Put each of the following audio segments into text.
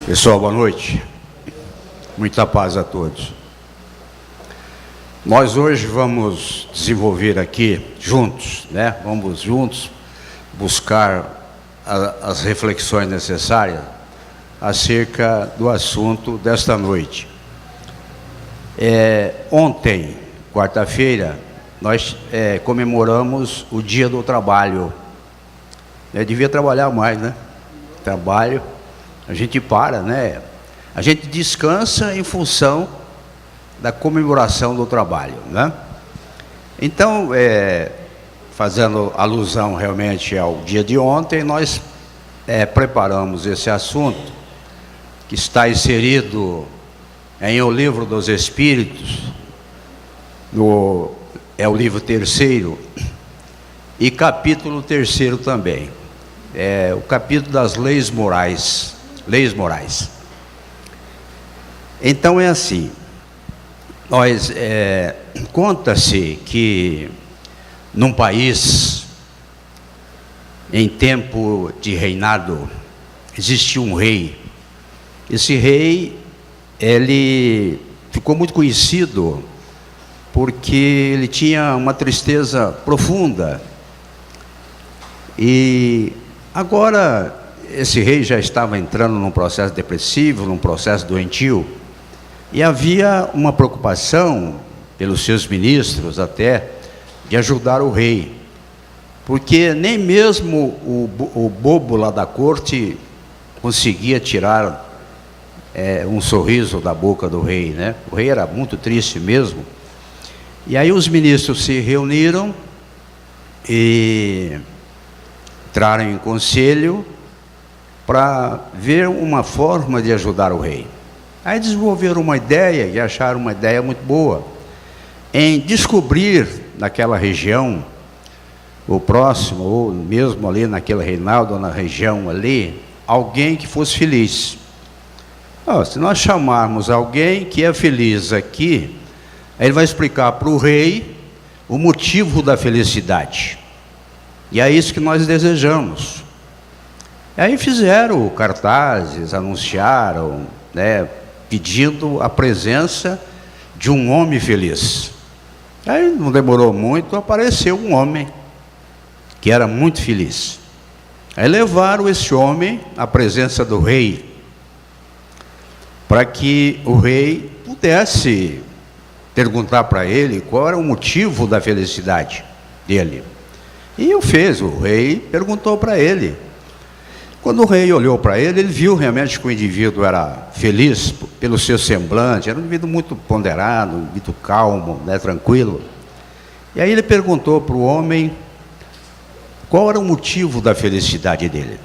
Pessoal, boa noite. Muita paz a todos. Nós hoje vamos desenvolver aqui juntos, Vamos juntos buscar as reflexões necessárias acerca do assunto desta noite. Ontem, quarta-feira, nós comemoramos o Dia do Trabalho. Eu devia trabalhar mais, Trabalho. A gente para, A gente descansa em função da comemoração do trabalho, Então, fazendo alusão realmente ao dia de ontem, nós preparamos esse assunto, que está inserido em O Livro dos Espíritos, é o livro 3º, e capítulo 3º também. É o capítulo das leis morais. Então é assim, conta-se que num país, em tempo de reinado, existia um rei. Esse rei, ele ficou muito conhecido porque ele tinha uma tristeza profunda. E agora esse rei já estava entrando num processo depressivo, num processo doentio, e havia uma preocupação pelos seus ministros até de ajudar o rei, porque nem mesmo o bobo lá da corte conseguia tirar um sorriso da boca do rei, O rei era muito triste mesmo. E aí os ministros se reuniram e entraram em conselho para ver uma forma de ajudar o rei. Aí desenvolveram uma ideia e acharam uma ideia muito boa em descobrir naquela região, ou próximo, ou mesmo ali naquele reinado, na região ali, alguém que fosse feliz. Se nós chamarmos alguém que é feliz aqui, ele vai explicar para o rei o motivo da felicidade. E é isso que nós desejamos. E aí fizeram cartazes, anunciaram, pedindo a presença de um homem feliz. Aí não demorou muito, apareceu um homem que era muito feliz. Aí levaram esse homem à presença do rei, para que o rei pudesse perguntar para ele qual era o motivo da felicidade dele. E o rei perguntou para ele. Quando o rei olhou para ele, ele viu realmente que o indivíduo era feliz pelo seu semblante, era um indivíduo muito ponderado, muito calmo, tranquilo. E aí ele perguntou para o homem qual era o motivo da felicidade dele.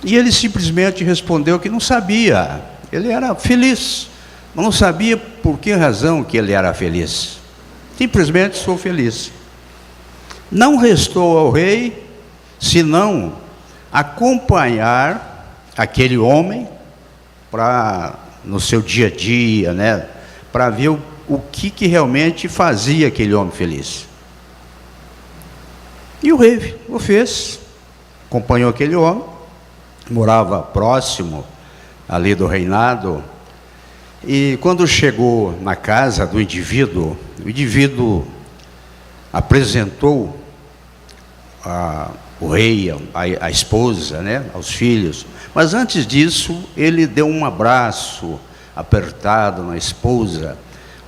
E ele simplesmente respondeu que não sabia. Ele era feliz, mas não sabia por que razão que ele era feliz. Simplesmente sou feliz. Não restou ao rei senão acompanhar aquele homem no seu dia a dia, para ver o que realmente fazia aquele homem feliz. E o rei o fez, acompanhou aquele homem, morava próximo ali do reinado, e quando chegou na casa do indivíduo, o indivíduo apresentou o rei, a esposa, aos filhos. Mas antes disso, ele deu um abraço apertado na esposa,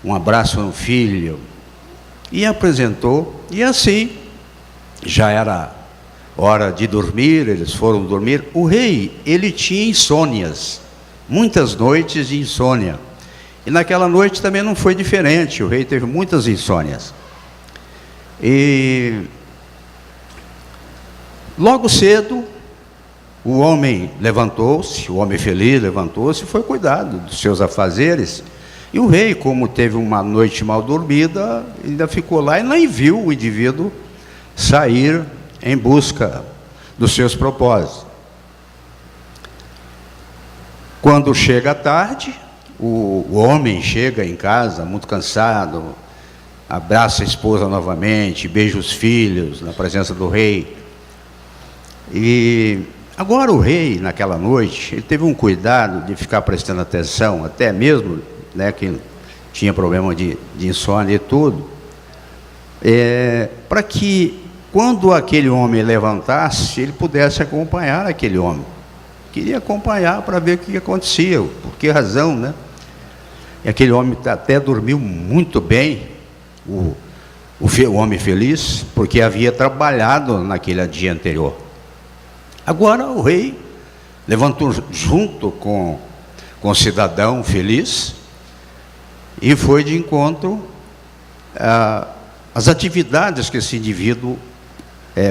um abraço no filho, e apresentou. E assim, já era hora de dormir, eles foram dormir. O rei, ele tinha insônias, muitas noites de insônia. E naquela noite também não foi diferente, o rei teve muitas insônias. E logo cedo, o homem levantou-se, o homem feliz levantou-se e foi cuidar dos seus afazeres. E o rei, como teve uma noite mal dormida, ainda ficou lá e nem viu o indivíduo sair em busca dos seus propósitos. Quando chega a tarde, o homem chega em casa muito cansado, abraça a esposa novamente, beija os filhos na presença do rei. E Agora o rei, naquela noite, ele teve um cuidado de ficar prestando atenção, até mesmo, né, que tinha problema de insônia e tudo, para que quando aquele homem levantasse, ele pudesse acompanhar aquele homem. Queria acompanhar para ver o que acontecia, por que razão, né? E aquele homem até dormiu muito bem, o homem feliz, porque havia trabalhado naquele dia anterior. Agora o rei levantou junto com o cidadão feliz e foi de encontro às atividades que esse indivíduo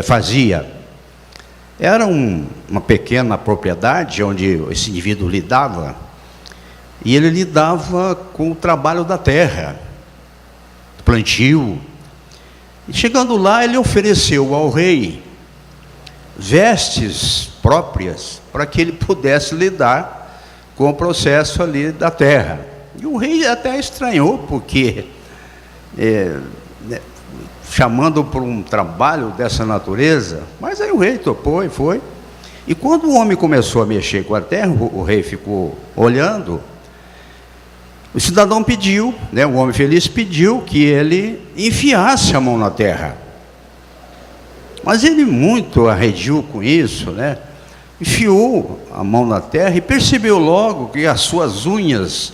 fazia. Era uma pequena propriedade onde esse indivíduo lidava, e ele lidava com o trabalho da terra, plantio. E chegando lá, ele ofereceu ao rei vestes próprias para que ele pudesse lidar com o processo ali da terra. E o rei até estranhou, porque chamando por um trabalho dessa natureza, mas aí o rei topou e foi. E quando o homem começou a mexer com a terra, o rei ficou olhando. O cidadão pediu, né, o homem feliz pediu que ele enfiasse a mão na terra. Mas ele muito arredio com isso, né? Enfiou a mão na terra e percebeu logo que as suas unhas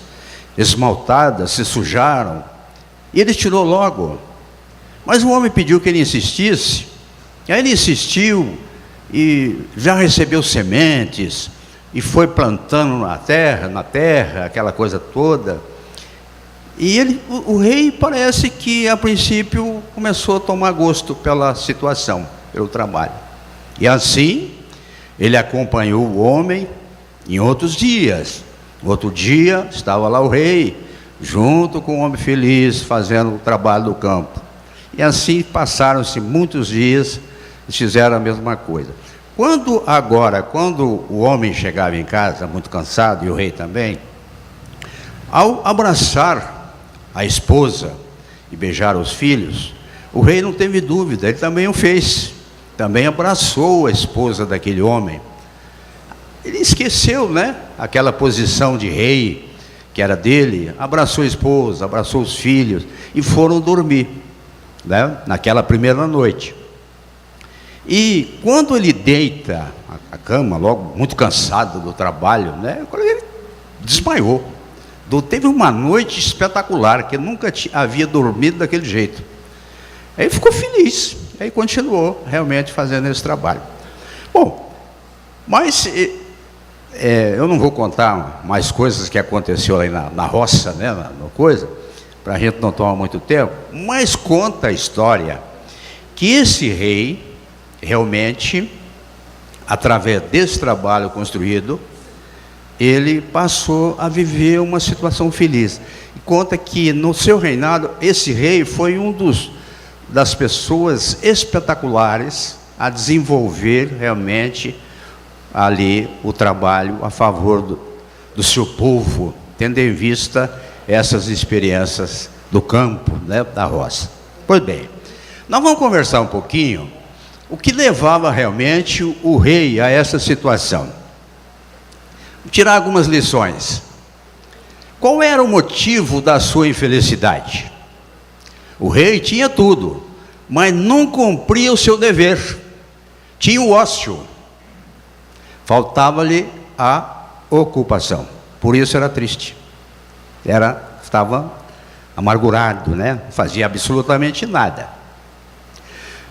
esmaltadas se sujaram. E ele tirou logo. Mas o homem pediu que ele insistisse. E aí ele insistiu e já recebeu sementes e foi plantando na terra, aquela coisa toda. E o rei parece que a princípio começou a tomar gosto pela situação, pelo trabalho. E assim ele acompanhou o homem em outros dias. Outro dia estava lá o rei, junto com o homem feliz, fazendo o trabalho do campo. E assim passaram-se muitos dias e fizeram a mesma coisa. Quando o homem chegava em casa muito cansado, e o rei também, ao abraçar a esposa e beijar os filhos, o rei não teve dúvida, ele também o fez. Também abraçou a esposa daquele homem. Ele esqueceu, né, aquela posição de rei que era dele, abraçou a esposa, abraçou os filhos e foram dormir, né, naquela primeira noite. E quando ele deita a cama, logo muito cansado do trabalho, né, ele desmaiou. Teve uma noite espetacular, que nunca havia dormido daquele jeito. Aí ficou feliz, aí continuou realmente fazendo esse trabalho. Bom, mas eu não vou contar mais coisas que aconteceu aí na roça, né, na coisa, para a gente não tomar muito tempo, mas conta a história que esse rei realmente, através desse trabalho construído, ele passou a viver uma situação feliz. E conta que no seu reinado, esse rei foi das pessoas espetaculares a desenvolver realmente ali o trabalho a favor do seu povo, tendo em vista essas experiências do campo, né, da roça. Pois bem, nós vamos conversar um pouquinho o que levava realmente o rei a essa situação. Tirar algumas lições. Qual era o motivo da sua infelicidade? O rei tinha tudo, mas não cumpria o seu dever. Tinha o ócio. Faltava-lhe a ocupação. Por isso era triste. Estava amargurado, né? Não fazia absolutamente nada.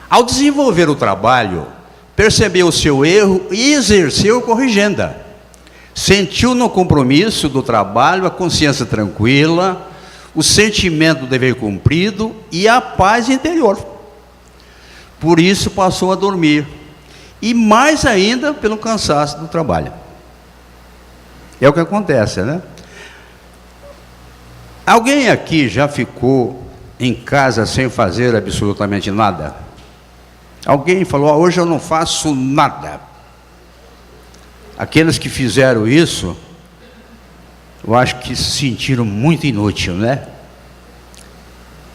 Ao desenvolver o trabalho, percebeu o seu erro e exerceu corrigenda. Sentiu no compromisso do trabalho a consciência tranquila, o sentimento do dever cumprido e a paz interior. Por isso passou a dormir, e mais ainda pelo cansaço do trabalho. É o que acontece, né? Alguém aqui já ficou em casa sem fazer absolutamente nada? Alguém falou, hoje eu não faço nada. Aqueles que fizeram isso, eu acho que se sentiram muito inútil, né?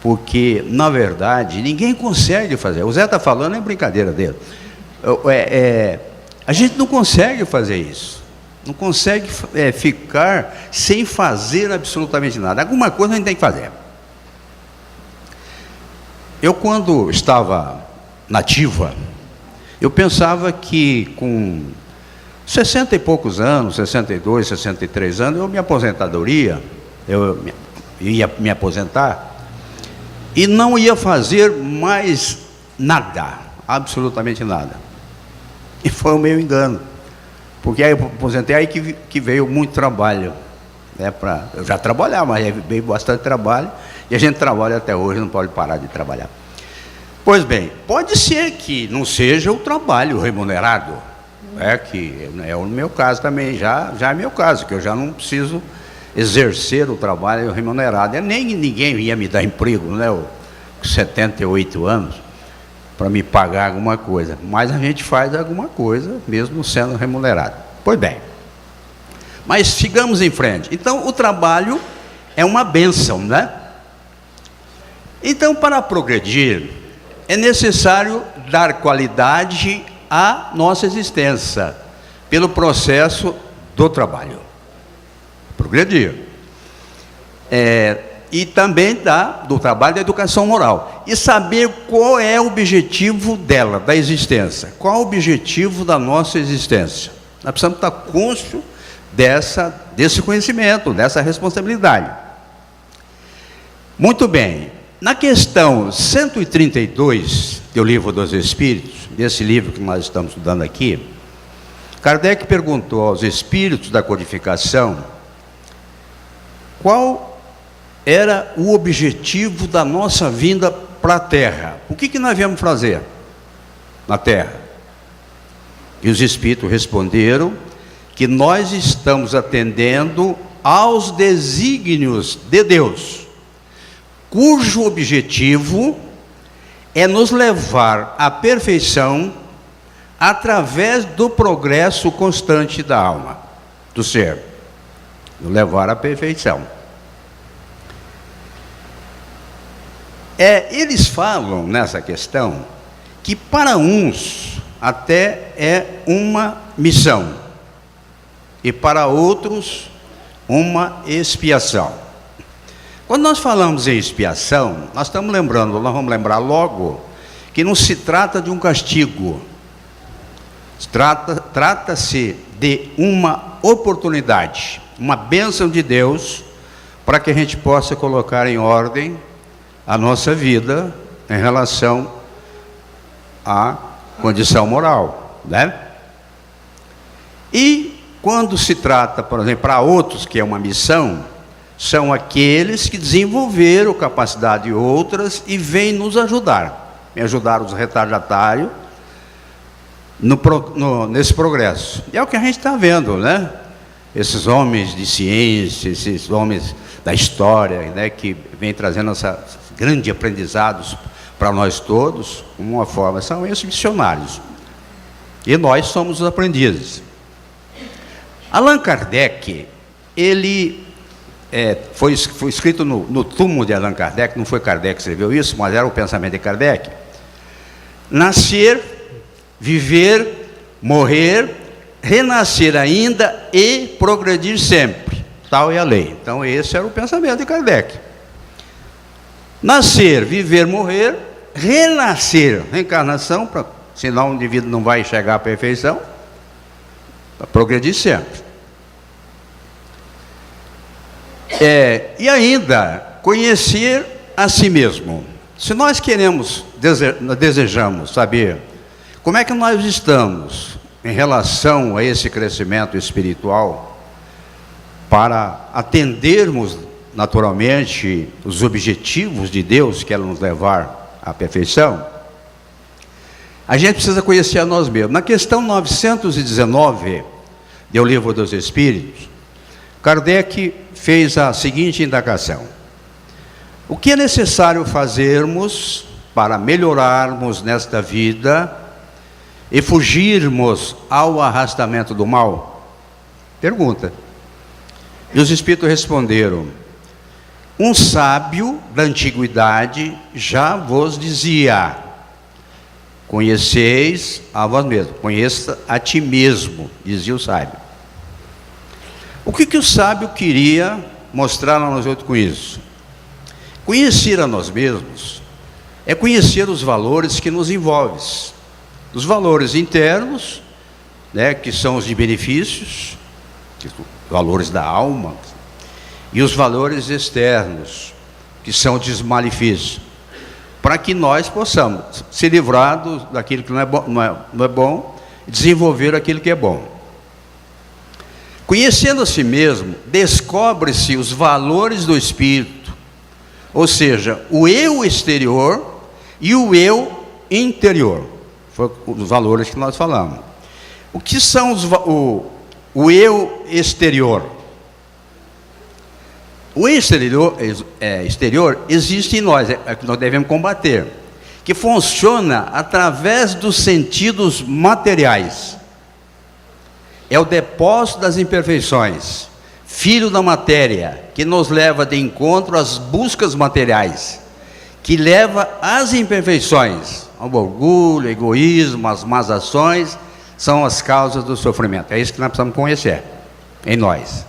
Porque, na verdade, ninguém consegue fazer. O Zé está falando, é brincadeira dele. A gente não consegue fazer isso. Não consegue ficar sem fazer absolutamente nada. Alguma coisa a gente tem que fazer. Eu, quando estava na ativa, eu pensava que com 60 e poucos anos, 62, 63 anos, eu ia me aposentar e não ia fazer mais nada, absolutamente nada. E foi o meu engano, porque aí eu aposentei, aí que veio muito trabalho, né, eu já trabalhava, mas veio bastante trabalho, e a gente trabalha até hoje, não pode parar de trabalhar. Pois bem, pode ser que não seja o trabalho remunerado, que é o meu caso também, já é meu caso, que eu já não preciso exercer o trabalho remunerado. Nem ninguém ia me dar emprego, né, com 78 anos, para me pagar alguma coisa, mas a gente faz alguma coisa, mesmo sendo remunerado. Pois bem, mas sigamos em frente. Então, o trabalho é uma bênção, né? Então, para progredir, é necessário dar qualidade à nossa existência, pelo processo do trabalho. Progredir. E também do trabalho da educação moral. E saber qual é o objetivo dela, da existência. Qual é o objetivo da nossa existência. Nós precisamos estar conscientes desse conhecimento, dessa responsabilidade. Muito bem. Na questão 132 do Livro dos Espíritos, desse livro que nós estamos estudando aqui, Kardec perguntou aos espíritos da codificação qual era o objetivo da nossa vinda para a Terra. O que nós viemos fazer na Terra? E os espíritos responderam que nós estamos atendendo aos desígnios de Deus, cujo objetivo é nos levar à perfeição através do progresso constante da alma, do ser, nos levar à perfeição. Eles falam nessa questão que para uns até é uma missão e para outros uma expiação. Quando nós falamos em expiação, nós vamos lembrar logo que não se trata de um castigo. Trata-se de uma oportunidade, uma bênção de Deus, para que a gente possa colocar em ordem a nossa vida em relação à condição moral, né? E quando se trata, por exemplo, para outros que é uma missão, são aqueles que desenvolveram capacidade de outras e vêm nos ajudar, os retardatários nesse progresso. E é o que a gente está vendo, né? Esses homens de ciência, esses homens da história, né, que vêm trazendo esses grandes aprendizados para nós todos, uma forma, são esses missionários. E nós somos os aprendizes. Allan Kardec, ele foi escrito no túmulo de Allan Kardec, não foi Kardec que escreveu isso, mas era o pensamento de Kardec: nascer, viver, morrer, renascer ainda e progredir sempre, tal é a lei. Então esse era o pensamento de Kardec: nascer, viver, morrer, renascer, reencarnação, senão o indivíduo não vai chegar à perfeição, para progredir sempre. E ainda conhecer a si mesmo. Se nós desejamos saber como é que nós estamos em relação a esse crescimento espiritual, para atendermos naturalmente os objetivos de Deus, que é nos levar à perfeição, a gente precisa conhecer a nós mesmos. Na questão 919 do Livro dos Espíritos, Kardec fez a seguinte indagação: o que é necessário fazermos para melhorarmos nesta vida e fugirmos ao arrastamento do mal? Pergunta. E os espíritos responderam: um sábio da antiguidade já vos dizia: Conheceis a vós mesmo, conheça a ti mesmo, dizia o sábio. O que o sábio queria mostrar a nós outros com isso? Conhecer a nós mesmos é conhecer os valores que nos envolvem. Os valores internos, né, que são os de benefícios, valores da alma, e os valores externos, que são os malefícios, para que nós possamos se livrar daquilo que não é bom e desenvolver aquilo que é bom. Conhecendo a si mesmo, descobre-se os valores do espírito, ou seja, o eu exterior e o eu interior. Foi os valores que nós falamos. O que são o eu exterior? O eu exterior existe em nós, é que nós devemos combater, que funciona através dos sentidos materiais. É o depósito das imperfeições, filho da matéria, que nos leva de encontro às buscas materiais, que leva às imperfeições, ao orgulho, egoísmo, às más ações, são as causas do sofrimento. É isso que nós precisamos conhecer em nós.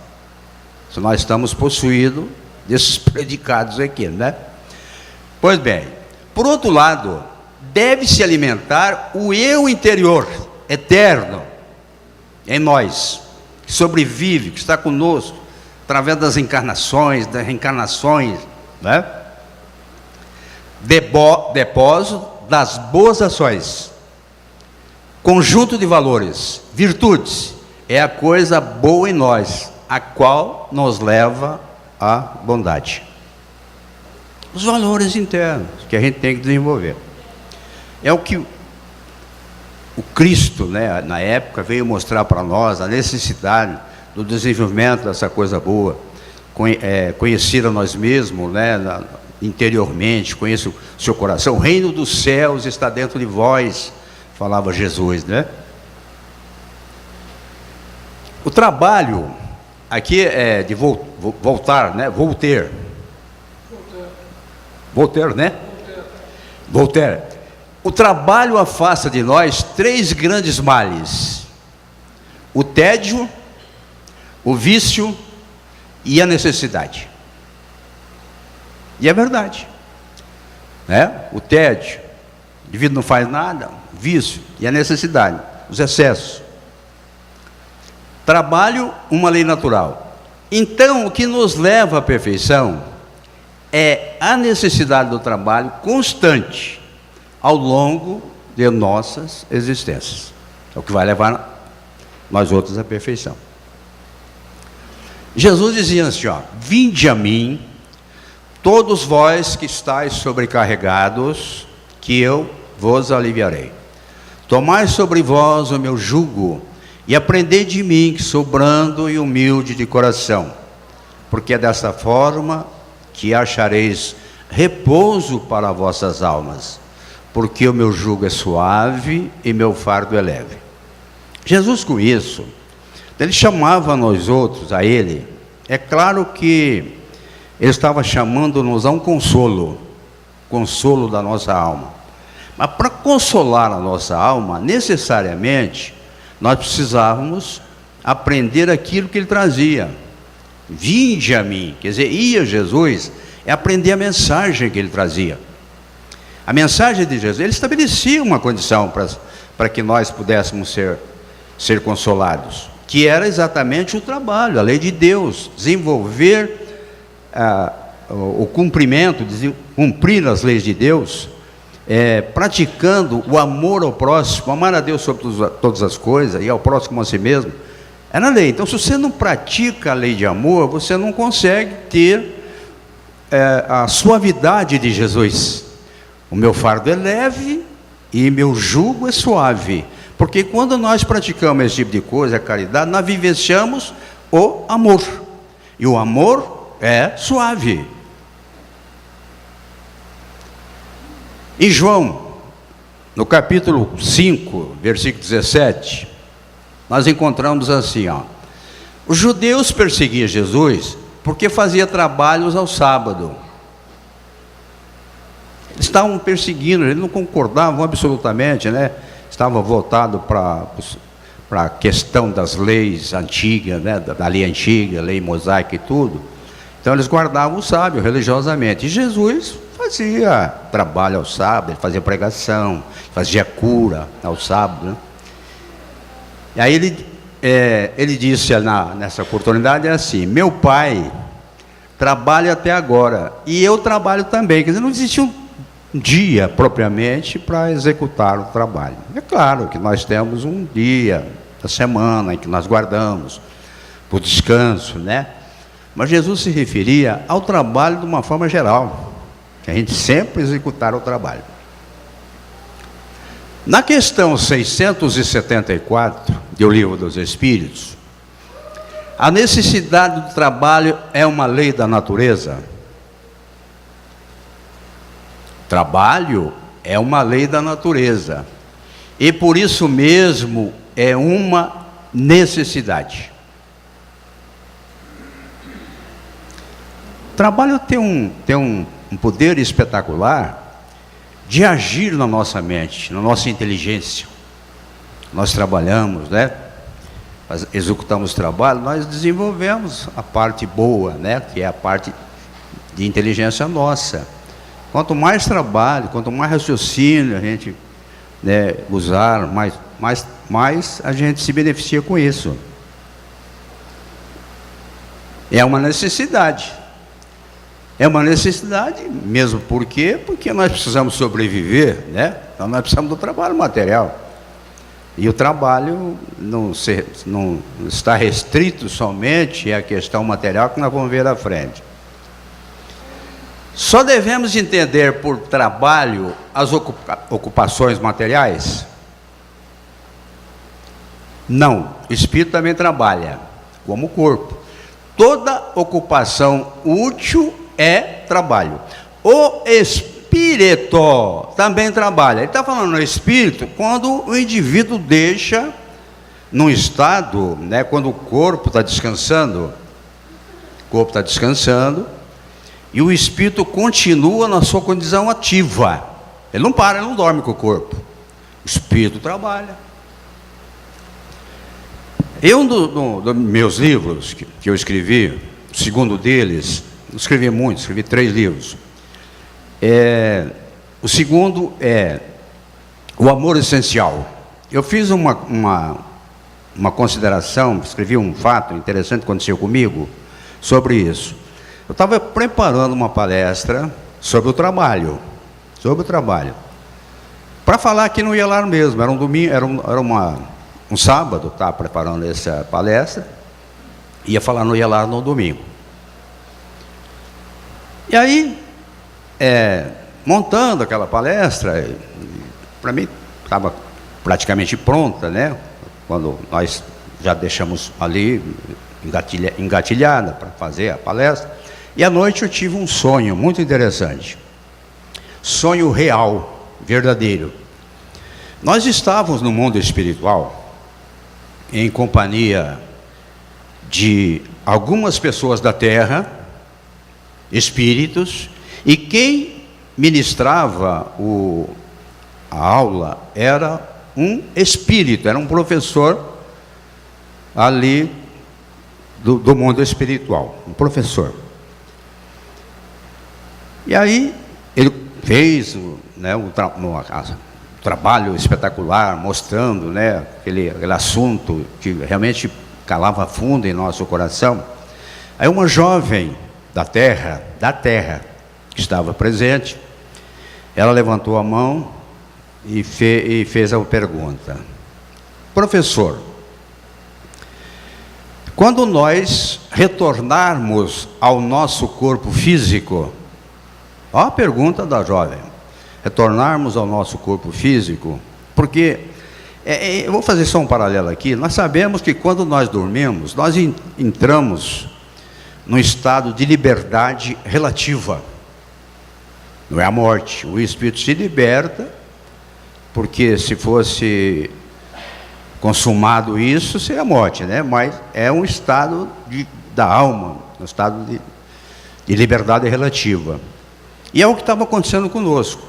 Se nós estamos possuídos desses predicados aqui, né? Pois bem, por outro lado, deve-se alimentar o eu interior, eterno, em nós, que sobrevive, que está conosco, através das encarnações, das reencarnações, né? Depósito das boas ações, conjunto de valores, virtudes, é a coisa boa em nós, a qual nos leva à bondade. Os valores internos que a gente tem que desenvolver. É o que o Cristo, né, na época, veio mostrar para nós a necessidade do desenvolvimento dessa coisa boa, conhecer a nós mesmos, né, interiormente, conhecer o seu coração. O reino dos céus está dentro de vós, falava Jesus, né? O trabalho aqui é de voltar, né? Voltaire, né? Voltaire. O trabalho afasta de nós 3 grandes males: o tédio, o vício e a necessidade. E é verdade, né? O tédio, o indivíduo não faz nada, o vício e a necessidade, os excessos. Trabalho, uma lei natural. Então, o que nos leva à perfeição é a necessidade do trabalho constante ao longo de nossas existências. É o que vai levar nós outros à perfeição. Jesus dizia assim, ó: vinde a mim, todos vós que estáis sobrecarregados, que eu vos aliviarei. Tomai sobre vós o meu jugo, e aprendei de mim, que sou brando e humilde de coração, porque é dessa forma que achareis repouso para vossas almas, porque o meu jugo é suave e meu fardo é leve. Jesus, com isso, ele chamava nós outros a ele. É claro que ele estava chamando-nos a um consolo da nossa alma. Mas para consolar a nossa alma, necessariamente, nós precisávamos aprender aquilo que ele trazia. Vinde a mim, quer dizer, ir a Jesus é aprender a mensagem que ele trazia. A mensagem de Jesus, ele estabelecia uma condição para que nós pudéssemos ser consolados, que era exatamente o trabalho, a lei de Deus, desenvolver o cumprimento, cumprir as leis de Deus, praticando o amor ao próximo, amar a Deus sobre todas as coisas e ao próximo a si mesmo. É na lei. Então, se você não pratica a lei de amor, você não consegue ter a suavidade de Jesus. O meu fardo é leve e meu jugo é suave. Porque quando nós praticamos esse tipo de coisa, a caridade, nós vivenciamos o amor. E o amor é suave. Em João, no capítulo 5, versículo 17, nós encontramos assim, ó: os judeus perseguiam Jesus porque fazia trabalhos ao sábado. estavam perseguindo, eles não concordavam absolutamente, né? Estava voltado para a questão das leis antigas, né? Da lei antiga, lei mosaica e tudo. Então eles guardavam o sábado religiosamente. E Jesus fazia trabalho ao sábado, ele fazia pregação, fazia cura ao sábado, né? E aí ele disse nessa oportunidade assim: meu pai trabalha até agora e eu trabalho também. Quer dizer, não existia um dia propriamente para executar o trabalho. É claro que nós temos um dia da semana em que nós guardamos para o descanso, né? Mas Jesus se referia ao trabalho de uma forma geral, que a gente sempre executar o trabalho. Na questão 674 do Livro dos Espíritos, a necessidade do trabalho é uma lei da natureza. Trabalho é uma lei da natureza e por isso mesmo é uma necessidade. O trabalho tem um poder espetacular de agir na nossa mente, na nossa inteligência. Nós trabalhamos, né? Executamos trabalho, nós desenvolvemos a parte boa, né? Que é a parte de inteligência nossa. Quanto mais trabalho, quanto mais raciocínio a gente, né, usar, mais a gente se beneficia com isso. É uma necessidade. É uma necessidade mesmo. Por quê? Porque nós precisamos sobreviver, né? Então nós precisamos do trabalho material. E o trabalho não está restrito somente à questão material, que nós vamos ver à frente. Só devemos entender por trabalho as ocupações materiais? Não, o espírito também trabalha, como o corpo. Toda ocupação útil é trabalho. O espírito também trabalha. Ele está falando no espírito quando o indivíduo deixa num estado, né, quando o corpo está descansando, e o espírito continua na sua condição ativa. Ele não para, ele não dorme com o corpo. O espírito trabalha. Um dos meus livros que eu escrevi, o segundo deles, eu escrevi muito, escrevi 3 livros. O segundo é O Amor Essencial. Eu fiz uma consideração, escrevi um fato interessante que aconteceu comigo sobre isso. Eu estava preparando uma palestra sobre o trabalho, para falar aqui no Ielar mesmo. Era um domingo, era um sábado, estava preparando essa palestra, ia falar no Ielar no domingo. E aí, montando aquela palestra, para mim estava praticamente pronta, né? Quando nós já deixamos ali engatilhada para fazer a palestra. E à noite eu tive um sonho muito interessante. Sonho real, verdadeiro. Nós estávamos no mundo espiritual, em companhia de algumas pessoas da Terra, espíritos, e quem ministrava a aula era um espírito, era um professor ali do mundo espiritual, um professor. E aí ele fez um trabalho espetacular, mostrando, né, aquele assunto que realmente calava fundo em nosso coração. Aí uma jovem da terra, que estava presente, ela levantou a mão e fez a pergunta: professor, quando nós retornarmos ao nosso corpo físico, olha a pergunta da jovem, retornarmos ao nosso corpo físico, porque, eu vou fazer só um paralelo aqui, nós sabemos que quando nós dormimos, nós entramos num estado de liberdade relativa, não é a morte, o espírito se liberta, porque se fosse consumado isso, seria a morte, né? Mas é um estado da alma, um estado de liberdade relativa. E é o que estava acontecendo conosco.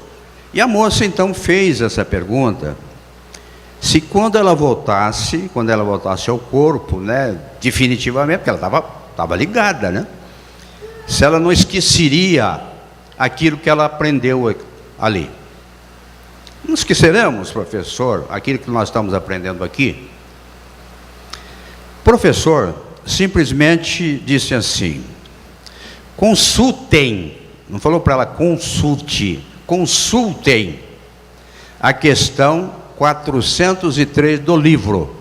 E a moça então fez essa pergunta, se quando ela voltasse ao corpo, né, definitivamente, porque ela estava ligada, né, se ela não esqueceria aquilo que ela aprendeu ali. Não esqueceremos, professor, aquilo que nós estamos aprendendo aqui? O professor simplesmente disse assim: consultem, não falou para ela consulte, consultem a questão 403 do livro.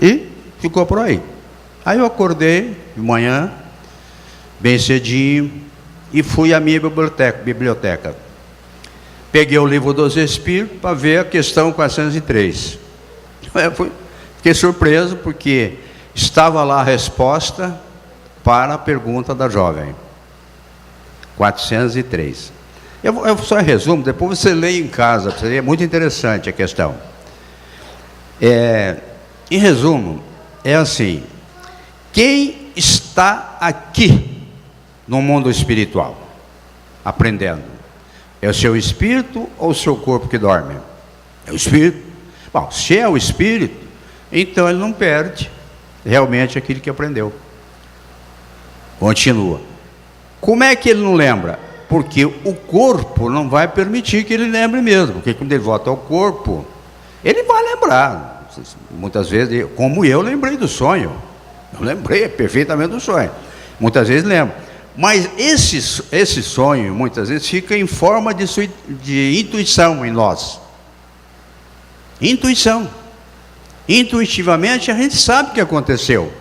E ficou por aí. Aí eu acordei de manhã, bem cedinho, e fui à minha biblioteca. Peguei o livro dos Espíritos para ver a questão 403. Fiquei surpreso porque estava lá a resposta para a pergunta da jovem. 403. Eu só resumo, depois você lê em casa, seria muito interessante a questão. Em resumo, é assim: quem está aqui no mundo espiritual, aprendendo, é o seu espírito ou o seu corpo que dorme? É o espírito. Bom, se é o espírito, então ele não perde realmente aquilo que aprendeu. Continua. Como é que ele não lembra? Porque o corpo não vai permitir que ele lembre mesmo. Porque quando ele volta ao corpo, ele vai lembrar. Muitas vezes, como eu lembrei do sonho. Eu lembrei perfeitamente do sonho. Muitas vezes lembro. Mas esse sonho, muitas vezes, fica em forma de intuição em nós. Intuição. Intuitivamente a gente sabe o que aconteceu.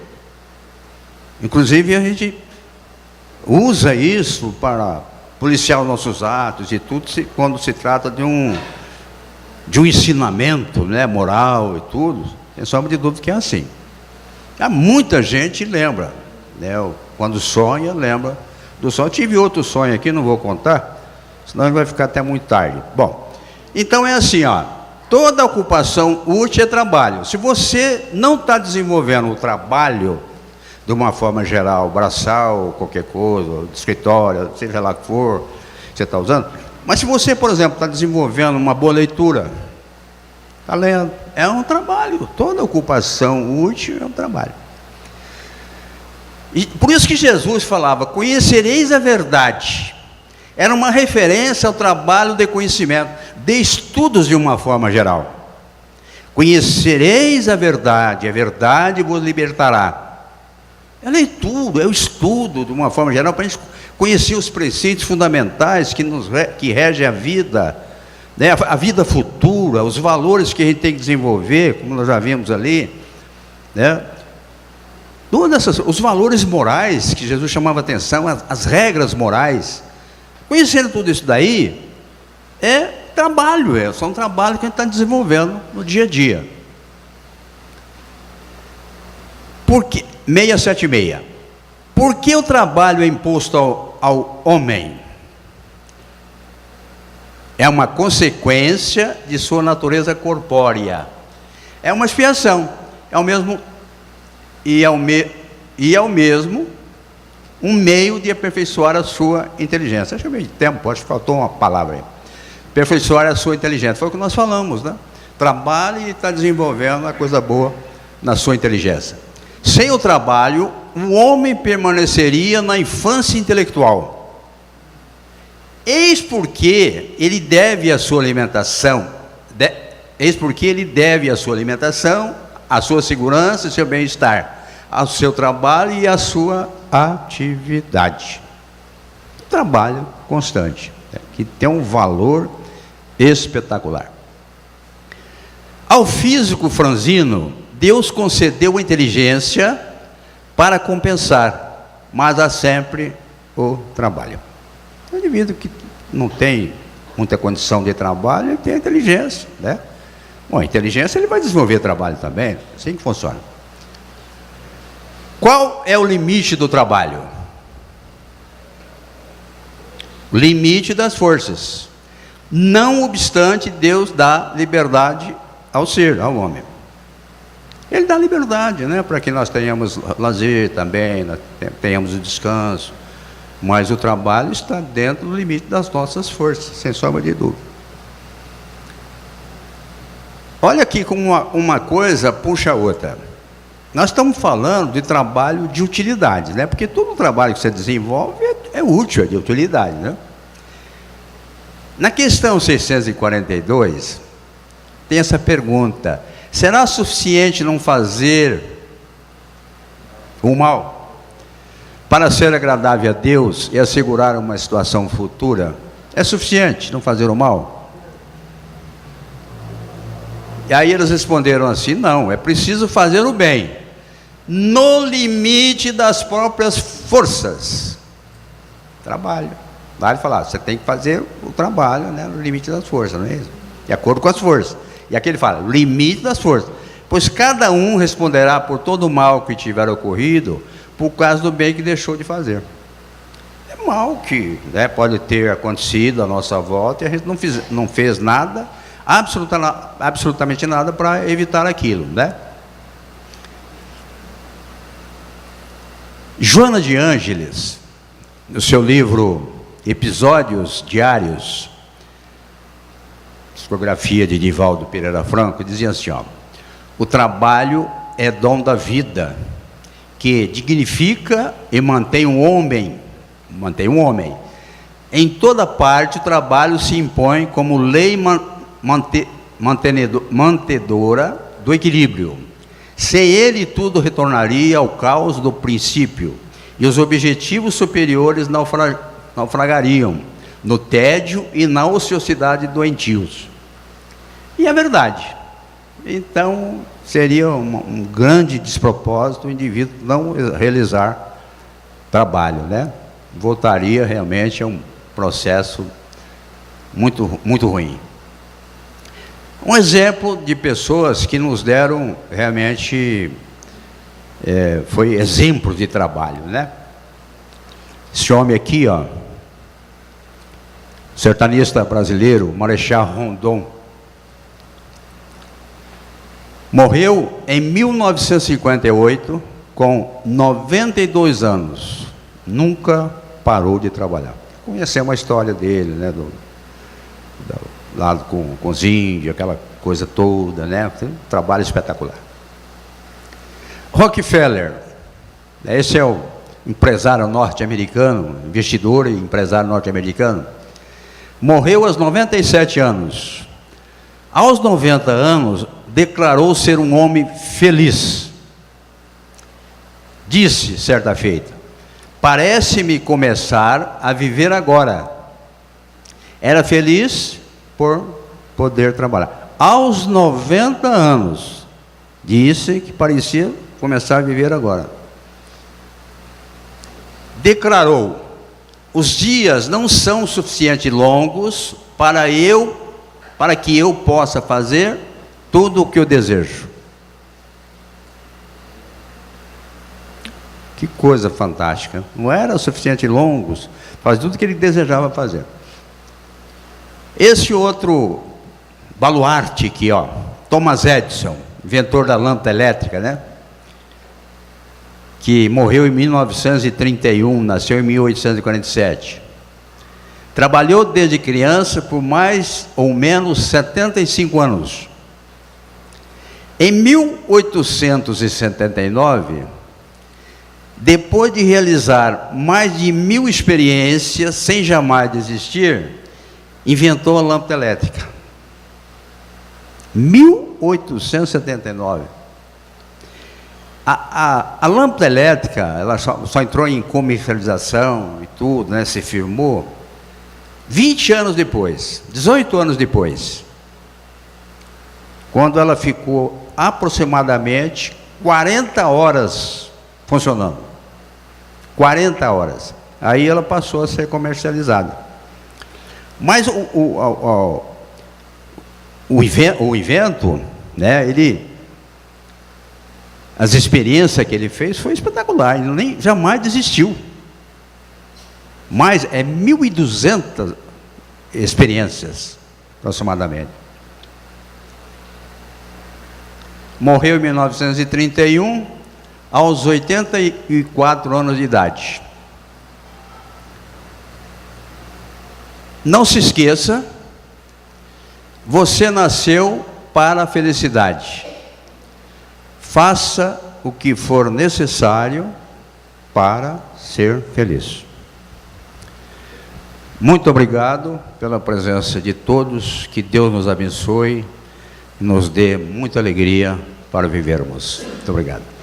Inclusive a gente usa isso para policiar os nossos atos e tudo, quando se trata de um ensinamento, né, moral e tudo. Sem sombra de dúvida que é assim. Há muita gente lembra, né, quando sonha, lembra do sonho. Eu tive outro sonho aqui, não vou contar, senão vai ficar até muito tarde. Bom, então é assim, ó, toda ocupação útil é trabalho. Se você não está desenvolvendo o trabalho de uma forma geral, braçal, qualquer coisa, de escritório, seja lá que for, você está usando, mas se você, por exemplo, está desenvolvendo uma boa leitura, está lendo, é um trabalho. Toda ocupação útil é um trabalho. E por isso que Jesus falava: conhecereis a verdade. Era uma referência ao trabalho de conhecimento, de estudos de uma forma geral. Conhecereis a verdade vos libertará. É leitura, é o estudo de uma forma geral, para a gente conhecer os preceitos fundamentais que regem a vida, né? A vida futura, os valores que a gente tem que desenvolver, como nós já vimos ali, né? Os valores morais que Jesus chamava a atenção, as regras morais. Conhecendo tudo isso daí, é trabalho, são trabalhos que a gente está desenvolvendo no dia a dia. Por que 676? Por que o trabalho é imposto ao homem? É uma consequência de sua natureza corpórea. É uma expiação. É o mesmo um meio de aperfeiçoar a sua inteligência. Acho que meio tempo, acho que faltou uma palavra aí. Aperfeiçoar a sua inteligência. Foi o que nós falamos, né? Trabalhe e está desenvolvendo a coisa boa na sua inteligência. Sem o trabalho, o homem permaneceria na infância intelectual. Eis porque ele deve a sua alimentação, a sua segurança e seu bem-estar, ao seu trabalho e à sua atividade. Trabalho constante, que tem um valor espetacular. Ao físico franzino, Deus concedeu a inteligência para compensar, mas há sempre o trabalho. O indivíduo que não tem muita condição de trabalho, ele tem a inteligência, né? Bom, a inteligência ele vai desenvolver trabalho também, assim que funciona. Qual é o limite do trabalho? O limite das forças. Não obstante, Deus dá liberdade ao ser, ao homem. Ele dá liberdade, né, para que nós tenhamos lazer também, tenhamos o descanso, Mas o trabalho está dentro do limite das nossas forças, sem sombra de dúvida. Olha aqui como uma coisa puxa a outra. Nós estamos falando de trabalho de utilidade, né? Porque todo o trabalho que você desenvolve é útil, é de utilidade, né? Na questão 642, tem essa pergunta: será suficiente não fazer o mal para ser agradável a Deus e assegurar uma situação futura? É suficiente não fazer o mal? E aí eles responderam assim: não, é preciso fazer o bem, no limite das próprias forças. Trabalho. Vale falar, você tem que fazer o trabalho, né, no limite das forças, não é isso? De acordo com as forças. E aqui ele fala, limite das forças. Pois cada um responderá por todo o mal que tiver ocorrido, por causa do bem que deixou de fazer. É mal que, né, pode ter acontecido à nossa volta e a gente não fez nada, absolutamente nada para evitar aquilo, né? Joana de Ângeles, no seu livro Episódios Diários, psicografia de Divaldo Pereira Franco, dizia assim, ó: o trabalho é dom da vida, que dignifica e mantém um homem. Em toda parte o trabalho se impõe como lei mantedora do equilíbrio. Sem ele tudo retornaria ao caos do princípio, e os objetivos superiores naufragariam no tédio e na ociosidade doentios. E é verdade. Então seria um grande despropósito o indivíduo não realizar trabalho, né? Voltaria realmente a um processo muito ruim. Um exemplo de pessoas que nos deram realmente foi exemplo de trabalho, né? Esse homem aqui, ó, sertanista brasileiro, Marechal Rondon, morreu em 1958 com 92 anos. Nunca parou de trabalhar. Conhecemos a história dele, né? Lá com os índios, aquela coisa toda, né? Um trabalho espetacular. Rockefeller, esse é o empresário norte-americano, investidor e empresário norte-americano, morreu aos 97 anos. Aos 90 anos, declarou ser um homem feliz. Disse, certa feita: parece-me começar a viver agora. Era feliz por poder trabalhar. Aos 90 anos, disse que parecia começar a viver agora. Declarou: os dias não são suficientemente longos para que eu possa fazer tudo o que eu desejo. Que coisa fantástica. Não era suficiente longos para tudo o que ele desejava fazer. Esse outro baluarte aqui, ó, Thomas Edison, inventor da lâmpada elétrica, né? Que morreu em 1931, nasceu em 1847. Trabalhou desde criança por mais ou menos 75 anos. Em 1879, depois de realizar mais de 1000 experiências sem jamais desistir, inventou a lâmpada elétrica. 1879. A lâmpada elétrica, ela só entrou em comercialização e tudo, né, se firmou 20 anos depois, 18 anos depois, quando ela ficou aproximadamente 40 horas funcionando. 40 horas. Aí ela passou a ser comercializada. Mas o invento, né, as experiências que ele fez foi espetacular, ele jamais desistiu. Mas é 1.200 experiências, aproximadamente. Morreu em 1931, aos 84 anos de idade. Não se esqueça, você nasceu para a felicidade. Faça o que for necessário para ser feliz. Muito obrigado pela presença de todos, que Deus nos abençoe e nos dê muita alegria para vivermos. Muito obrigado.